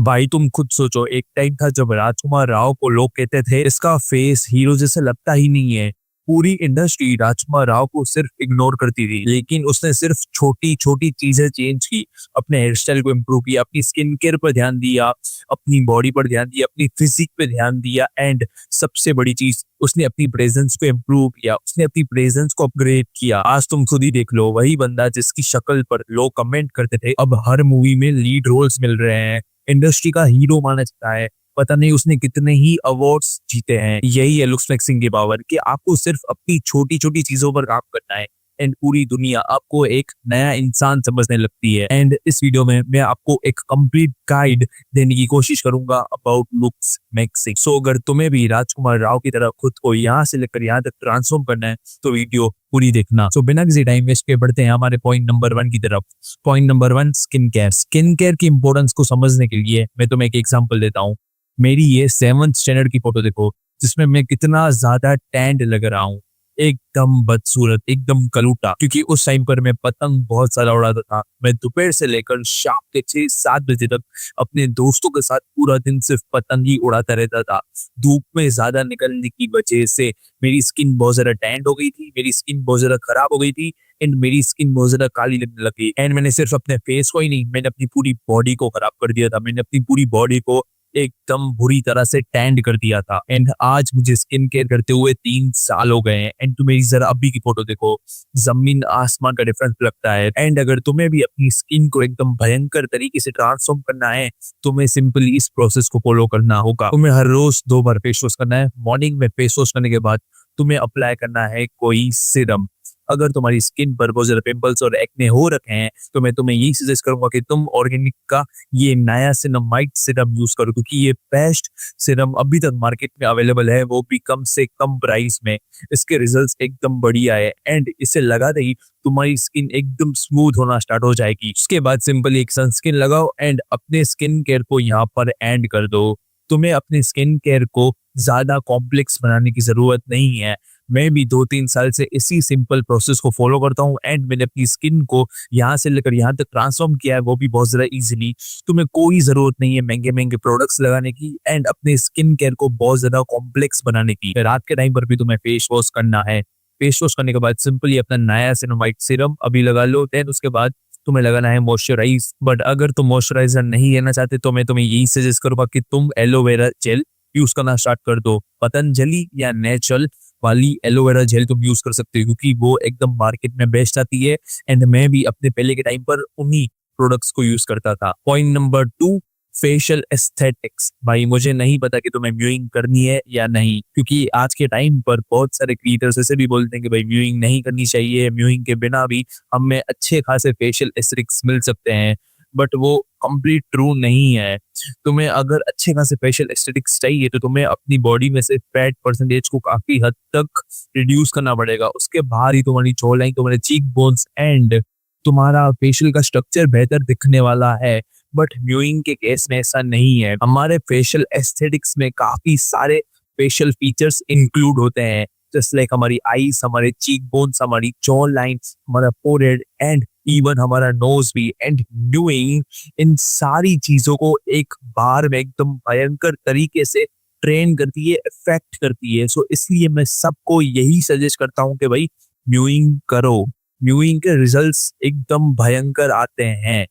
भाई तुम खुद सोचो, एक टाइम था जब राजकुमार राव को लोग कहते थे इसका फेस हीरो जैसे लगता ही नहीं है। पूरी इंडस्ट्री राजकुमार राव को सिर्फ इग्नोर करती थी, लेकिन उसने सिर्फ छोटी छोटी चीजें चेंज की, अपने हेयर स्टाइल को इम्प्रूव किया, अपनी स्किन केयर पर ध्यान दिया, अपनी बॉडी पर ध्यान दिया, अपनी फिजिक पे ध्यान दिया, एंड सबसे बड़ी चीज, उसने अपनी प्रेजेंस को इम्प्रूव किया, उसने अपनी प्रेजेंस को अपग्रेड किया। आज तुम खुद ही देख लो, वही बंदा जिसकी शक्ल पर लोग कमेंट करते थे अब हर मूवी में लीड रोल्स मिल रहे हैं, इंडस्ट्री का हीरो माना जाता है। पता नहीं उसने कितने ही अवार्ड्स जीते हैं। यही है लुक्स फ्लेक्सिंग की पावर, कि आपको सिर्फ अपनी छोटी छोटी चीजों पर काम करना है एंड पूरी दुनिया आपको एक नया इंसान समझने लगती है। एंड इस वीडियो में मैं आपको एक कंप्लीट गाइड देने की कोशिश करूंगा अबाउट लुक्स फ्लेक्सिंग। सो अगर तुम्हें भी राजकुमार राव की तरह खुद को यहाँ से लेकर यहाँ तक ट्रांसफॉर्म करना है तो वीडियो पूरी देखना। सो बिना किसी टाइम वेस्ट के बढ़ते हैं हमारे पॉइंट नंबर 1 की तरफ। Point number 1, skin care. Skin care की इंपॉर्टेंस को समझने के लिए मैं तुम्हें एक एग्जांपल देता हूँ। मेरी ये 7th स्टैंडर्ड की फोटो देखो, जिसमें मैं कितना ज्यादा टैंड लग रहा हूँ, एकदम बदसूरत, एकदम कलूटा। क्योंकि उस टाइम पर मैं पतंग बहुत सारा उड़ाता था। मैं दोपहर से लेकर शाम के 6-7 बजे तक अपने दोस्तों के साथ पूरा दिन सिर्फ पतंग ही उड़ाता रहता था। धूप में ज्यादा निकलने की वजह से मेरी स्किन बहुत ज्यादा टैंड हो गई थी, मेरी स्किन बहुत ज्यादा खराब हो गई थी एंड मेरी स्किन बहुत ज्यादा काली लगने लगी। एंड मैंने सिर्फ अपने फेस को ही नहीं, मैंने अपनी पूरी बॉडी को खराब कर दिया था। मैंने अपनी पूरी बॉडी को एकदम बुरी तरह से टैंड कर दिया था। एंड आज मुझे स्किन केयर करते हुए 3 साल हो गए हैं। एंड तुम मेरी जरा अभी की फोटो देखो, जमीन आसमान का डिफरेंस लगता है। एंड अगर तुम्हें भी अपनी स्किन को एकदम भयंकर तरीके से ट्रांसफॉर्म करना है, तुम्हें सिंपली इस प्रोसेस को फॉलो करना होगा। तुम्हें हर रोज 2 बार फेस वॉश करना है। मॉर्निंग में फेस वॉश करने के बाद तुम्हें अप्लाई करना है कोई सीरम। अगर तुम्हारी स्किन पर बहुत ज्यादा पिंपल्स और एक्ने हो रखे हैं तो मैं तुम्हें यही सजेस्ट करूंगा कि तुम ऑर्गेनिक का ये नया सिनेमाइड सीरम यूज करो, क्योंकि ये बेस्ट सीरम अभी तक मार्केट में अवेलेबल है, वो भी कम से कम प्राइस में। इसके रिजल्ट्स एकदम बढ़िया है एंड इसे लगाते ही तुम्हारी स्किन एकदम स्मूथ होना स्टार्ट हो जाएगी। उसके बाद सिंपली एक सनस्क्रीन लगाओ एंड अपने स्किन केयर को यहाँ पर एंड कर दो। तुम्हें अपने स्किन केयर को ज्यादा कॉम्प्लेक्स बनाने की जरूरत नहीं है। मैं भी 2-3 साल से इसी सिंपल प्रोसेस को फॉलो करता हूँ एंड मैंने अपनी स्किन को यहाँ से लेकर यहाँ तक ट्रांसफॉर्म किया है, वो भी बहुत ज्यादा इजीली। तुम्हें कोई जरूरत नहीं है महंगे महंगे प्रोडक्ट्स लगाने की एंड अपने स्किन केयर को बहुत ज्यादा कॉम्प्लेक्स बनाने की। रात के टाइम पर भी तुम्हें फेस वॉश करना है। फेस वॉश करने के बाद सिंपली अपना नया सिनेमाइड सीरम अभी लगा लो। देन उसके बाद तुम्हें लगाना है मॉइस्चराइज। बट अगर तुम मॉइस्चराइजर नहीं लेना चाहते तो मैं तुम्हें यही सजेस्ट करूंगा कि तुम एलोवेरा जेल यूज करना स्टार्ट कर दो। पतंजलि या नेचुरल वाली एलोवेरा जेल तुम यूज कर सकते हो, क्योंकि वो एकदम मार्केट में बेस्ट आती है एंड मैं भी अपने पहले के टाइम पर उन्हीं प्रोडक्ट्स को यूज करता था। Point number 2, facial aesthetics. भाई मुझे नहीं पता कि तुम्हें म्यूइंग करनी है या नहीं, क्योंकि आज के टाइम पर बहुत सारे क्रिएटर्स ऐसे भी बोलते हैं कि भाई म्यूइंग नहीं करनी चाहिए, म्यूइंग के बिना भी हमें अच्छे खासे फेशियल एस्थेटिक्स मिल सकते हैं। बट वो कंप्लीट ट्रू नहीं है। तुम्हें अगर अच्छे खासे फेशियल एस्थेटिक्स चाहिए तो तुम्हें अपनी बॉडी में से फैट परसेंटेज को काफी हद तक रिड्यूस करना पड़ेगा। उसके बाद ही तुम्हारी जॉ लाइन, तुम्हारे चीक बोन्स एंड तुम्हारा फेशियल का स्ट्रक्चर बेहतर दिखने वाला है। बट म्यूइंग के केस में ऐसा नहीं है। हमारे फेशियल एस्थेटिक्स में काफी सारे फेशियल फीचर्स इंक्लूड होते हैं, जस्ट लाइक हमारी आईज, हमारे चीक बोन्स, हमारी जॉ लाइन, हमारा फोरहेड एंड इवन हमारा नोज भी। एंड म्यूइंग इन सारी चीजों को एक बार में एकदम भयंकर तरीके से ट्रेन करती है, इफेक्ट करती है। सो इसलिए मैं सबको यही सजेस्ट करता हूँ कि भाई म्यूइंग करो। म्यूइंग के रिजल्ट्स एकदम भयंकर आते हैं।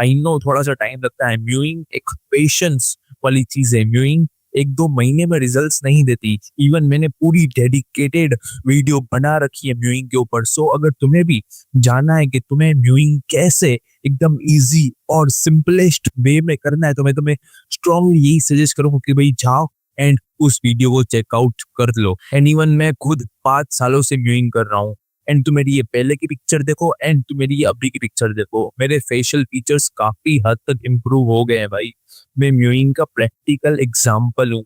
आई नो थोड़ा सा टाइम लगता है, म्यूइंग एक पेशेंस वाली चीज है। म्यूइंग 1-2 महीने में रिजल्ट्स नहीं देती। इवन मैंने पूरी डेडिकेटेड वीडियो बना रखी है म्यूइंग के ऊपर। सो अगर तुम्हें भी जानना है कि तुम्हें म्यूइंग कैसे एकदम इजी और सिंपलेस्ट वे में करना है तो मैं तुम्हें स्ट्रांगली यही सजेस्ट करूंगा कि भाई जाओ एंड उस वीडियो को चेकआउट कर लो। एंड इवन मैं खुद 5 सालों से म्यूइंग कर रहा हूँ एंड तुम मेरी ये पहले की पिक्चर देखो एंड तुम मेरी ये अभी की पिक्चर देखो, मेरे फेशियल फीचर्स काफी हद तक इम्प्रूव हो गए हैं भाई। मैं म्यूइंग का प्रैक्टिकल एग्जाम्पल हूँ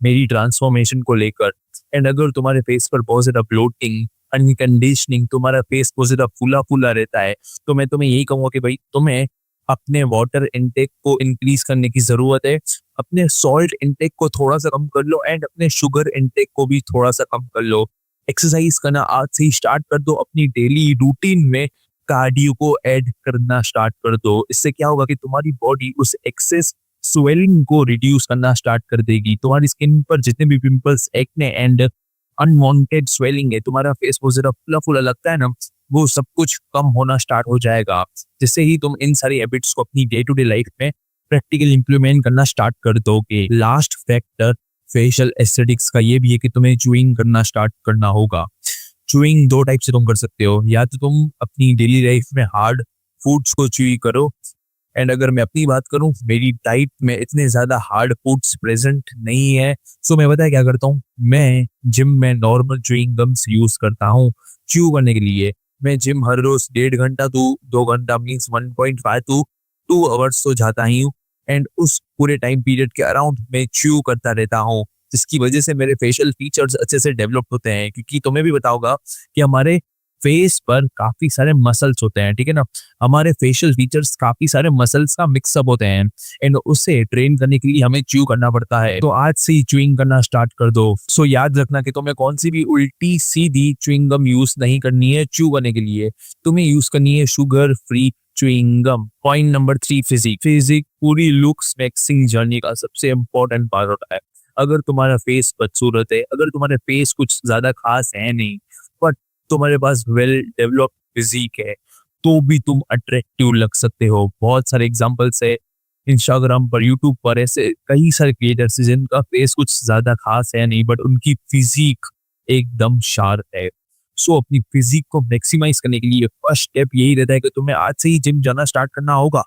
मेरी ट्रांसफॉर्मेशन को लेकर। एंड अगर तुम्हारे फेस पर बहुत ज्यादा ब्लोटिंग, अनकंडीशनिंग, तुम्हारा फेस बहुत ज्यादा फूला फूला रहता है तो मैं तुम्हें यही कहूंगा कि भाई तुम्हें अपने वाटर इनटेक को इंक्रीज करने की जरूरत है। अपने सॉल्ट इनटेक को थोड़ा सा कम कर लो एंड अपने शुगर इनटेक को भी थोड़ा सा कम कर लो। एक्सरसाइज करना आज से ही स्टार्ट कर दो। अपनी डेली रूटीन में कार्डियो को ऐड करना स्टार्ट कर दो। इससे क्या होगा कि तुम्हारी बॉडी उस एक्सेस स्वेलिंग को रिड्यूस करना स्टार्ट कर देगी। तुम्हारी स्किन पर जितने भी pimples, acne and unwanted swelling है, तुम्हारा फेस बहुत ज्यादा फुला फुला लगता है ना, वो सब कुछ कम होना स्टार्ट हो जाएगा। जिससे ही तुम इन सारी हैबिट्स को अपनी डे टू डे लाइफ में प्रैक्टिकल इंप्लीमेंट करना स्टार्ट कर दोगे। लास्ट फैक्टर फेशियल एस्थेटिक्स का ये भी है कि तुम्हें च्यूइंग करना स्टार्ट करना होगा। च्यूइंग दो टाइप से तुम कर सकते हो, या तो तुम अपनी डेली लाइफ में हार्ड फूड्स को च्यू करो, एंड अगर मैं अपनी बात करूं, मेरी डाइट में इतने ज्यादा हार्ड फूड्स प्रेजेंट नहीं है, सो मैं पता है क्या करता हूँ, मैं जिम में नॉर्मल च्यूइंग गम्स यूज करता हूँ च्यू करने के लिए। मैं जिम हर रोज 1.5 घंटा तो 2 घंटा मीन्स 1.5 to 2 आवर्स तो जाता ही हूँ, एंड उस पूरे टाइम पीरियड के अराउंड मैं च्यू करता रहता हूँ, जिसकी वजह से मेरे फेशियल फीचर्स अच्छे से डेवलप होते हैं। क्योंकि तुम्हें भी पता होगा कि हमारे फेस पर काफी सारे मसल्स होते हैं, ठीक है ना, हमारे फेशियल फीचर्स काफी सारे मसल्स का मिक्सअप होते हैं, एंड उसे ट्रेन करने के लिए हमें च्यू करना पड़ता है। तो आज से ही च्यूइंग करना स्टार्ट कर दो। सो याद रखना कि तुम्हें कौन सी भी उल्टी सीधी च्यूइंग गम यूज नहीं करनी है च्यू करने के लिए, तुम्हें यूज करनी है sugar free chewing gum. Point number 3, physique पूरी लुक्स मैक्सिंग जर्नी का सबसे इंपॉर्टेंट पार्ट होता है। अगर तुम्हारा फेस बदसूरत है, अगर तुम्हारे फेस कुछ ज्यादा खास है नहीं, बट तुम्हारे पास वेल डेवलप्ड फिजिक है, तो भी तुम अट्रैक्टिव लग सकते हो। बहुत सारे एग्जांपल्स है इंस्टाग्राम पर, यूट्यूब पर, ऐसे कई सारे क्रिएटर्स हैं जिनका फेस कुछ ज्यादा खास है नहीं, बट उनकी फिजिक एकदम शार्प है। सो अपनी फिजिक को मैक्सिमाइज करने के लिए फर्स्ट स्टेप यही रहता है कि तुम्हें आज से ही जिम जाना स्टार्ट करना होगा।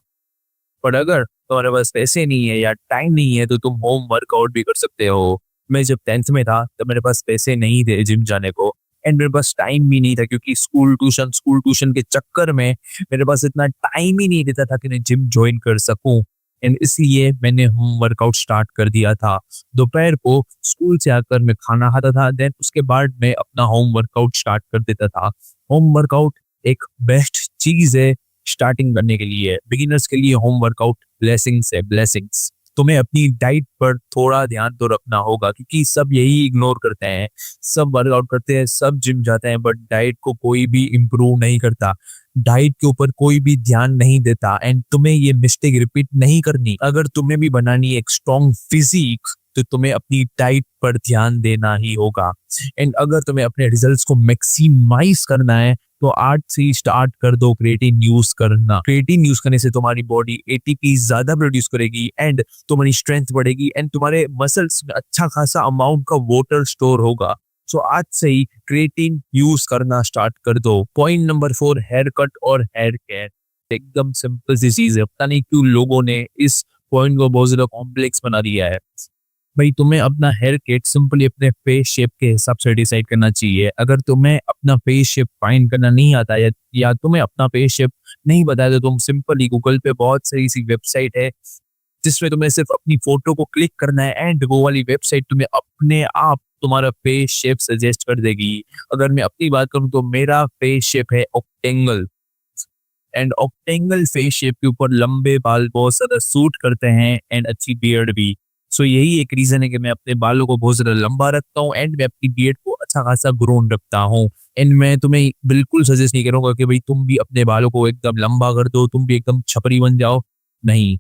पर अगर तुम्हारे पास पैसे नहीं है या टाइम नहीं है, तो तुम होम वर्कआउट भी कर सकते हो। मैं जब 10th में था तब मेरे पास पैसे नहीं थे जिम जाने को, एंड मेरे पास टाइम भी नहीं था, क्योंकि स्कूल ट्यूशन के चक्कर में मेरे पास इतना टाइम ही नहीं रहता था कि मैं जिम ज्वाइन कर सकूं। एंड इसलिए मैंने होम वर्कआउट स्टार्ट कर दिया था। दोपहर को स्कूल से आकर मैं खाना खाता था, देन उसके बाद मैं अपना होम वर्कआउट स्टार्ट कर देता था। होम वर्कआउट एक बेस्ट चीज है स्टार्टिंग करने के लिए। बिगिनर्स के लिए होम वर्कआउट ब्लेसिंग्स है, ब्लेसिंग्स। तुम्हें अपनी डाइट पर थोड़ा ध्यान तो रखना होगा, क्योंकि सब यही इग्नोर करते हैं, सब वर्कआउट करते हैं, सब जिम जाते हैं, बट डाइट को कोई भी इम्प्रूव नहीं करता, डाइट के ऊपर कोई भी ध्यान नहीं देता। एंड तुम्हें ये मिस्टेक रिपीट नहीं करनी। अगर तुम्हें भी बनानी एक स्ट्रॉन्ग फिजिक, तो तुम्हें अपनी डाइट पर ध्यान देना ही होगा। एंड अगर तुम्हें अपने रिजल्ट्स को मैक्सिमाइज करना है, तो आज से ही स्टार्ट कर दो क्रिएटिन यूज करना। क्रिएटिन यूज करने से तुम्हारी बॉडी एटीपी ज्यादा प्रोड्यूस करेगी, एंड तुम्हारी स्ट्रेंथ बढ़ेगी, एंड तुम्हारे मसल्स में अच्छा खासा अमाउंट का वाटर स्टोर होगा। सो आज से ही क्रिएटिन यूज करना स्टार्ट कर दो। पॉइंट नंबर 4, हेयर कट और हेयर केयर। एकदम सिंपल सी चीज है, पता नहीं क्यों लोगों ने इस पॉइंट को बहुत ज्यादा कॉम्प्लेक्स बना दिया है। भाई तुम्हें अपना हेयर कट सिंपली अपने फेस शेप के हिसाब से डिसाइड करना चाहिए। अगर तुम्हें अपना फेस शेप फाइंड करना नहीं आता, या तुम्हें अपना फेस शेप नहीं पता है, तो तुम सिंपली गूगल पे बहुत सारी सी वेबसाइट है जिसमें तुम्हें सिर्फ अपनी फोटो को क्लिक करना है, एंड वो वाली वेबसाइट तुम्हें अपने आप तुम्हारा फेस शेप सजेस्ट कर देगी। अगर मैं अपनी बात करूं तो मेरा फेस शेप है ऑक्टेंगल, एंड ऑक्टेंगल फेस शेप के ऊपर लंबे बाल बहुत ज्यादा सूट करते हैं, एंड अच्छी बियर्ड भी। सो यही एक रीजन है कि मैं अपने बालों को बहुत ज्यादा लंबा रखता हूँ, एंड मैं अपनी बियर्ड को अच्छा खासा ग्रोन रखता हूँ। एंड मैं तुम्हें बिल्कुल सजेस्ट नहीं करूंगा कि भाई तुम भी अपने बालों को एकदम लंबा कर दो, तुम भी एकदम छपरी बन जाओ। नहीं,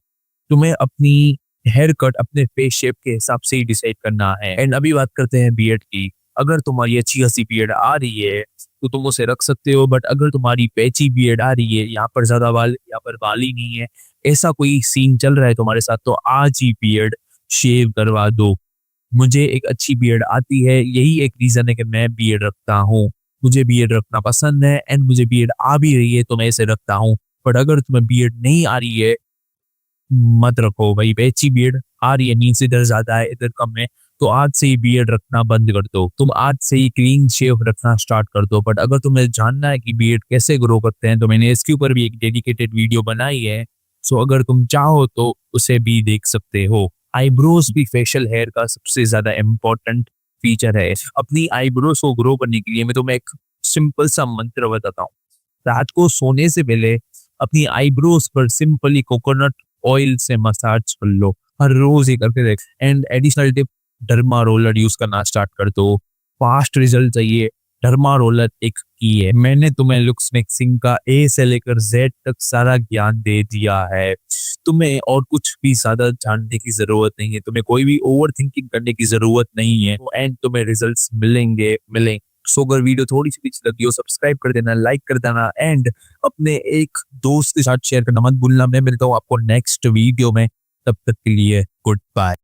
तुम्हें अपनी हेयर कट अपने फेस शेप के हिसाब से ही डिसाइड करना है। एंड अभी बात करते हैं बियर्ड की। अगर तुम्हारी अच्छी खासी बियर्ड आ रही है तो तुम उसे रख सकते हो, बट अगर तुम्हारी पैची बियर्ड आ रही है, यहाँ पर ज्यादा बाल, यहाँ पर बाल ही नहीं है, ऐसा कोई सीन चल रहा है तुम्हारे साथ, तो आज ही बियर्ड शेव करवा दो। मुझे एक अच्छी बियर्ड आती है, यही एक रीजन है कि मैं बियर्ड रखता हूँ। मुझे बियर्ड रखना पसंद है, एंड मुझे बियर्ड आ भी रही है तो मैं इसे रखता हूँ। बट अगर तुम्हें बियर्ड नहीं आ रही है, मत रखो भाई। पैची बियर्ड आ रही है, नीचे इधर ज्यादा है इधर कम है, तो आज से ही बियर्ड रखना बंद कर दो। तुम आज से ही क्लीन शेव रखना स्टार्ट कर दो। बट अगर तुम्हें जानना है कि बियर्ड कैसे ग्रो करते हैं, तो मैंने इसके ऊपर भी एक डेडिकेटेड वीडियो बनाई है, सो अगर तुम चाहो तो उसे भी देख सकते हो। आईब्रोज भी फेशियल हेयर का सबसे ज्यादा इम्पोर्टेंट फीचर है। अपनी आईब्रोज को ग्रो करने के लिए मैं तुम्हें एक सिंपल सा मंत्र बताता हूँ। रात को सोने से पहले अपनी आईब्रोज पर सिंपली कोकोनट ऑयल से मसाज कर लो, हर रोज ये करके देख। And additional tip, derma roller use करना स्टार्ट कर दो। फास्ट रिजल्ट चाहिए, धर्मा रोलर एक की है। मैंने तुम्हें लुक्स मिक्सिंग का ए से लेकर जेड तक सारा ज्ञान दे दिया है। तुम्हें और कुछ भी ज्यादा जानने की जरूरत नहीं है, तुम्हें कोई भी ओवर थिंकिंग करने की जरूरत नहीं है, एंड तुम्हें रिजल्ट्स मिलेंगे। सो अगर वीडियो थोड़ी सी भी अच्छी लगी हो, सब्सक्राइब कर देना, लाइक कर देना, एंड अपने एक दोस्त के साथ शेयर करना मत भूलना। मैं मिलता हूँ आपको नेक्स्ट वीडियो में, तब तक के लिए गुड बाय।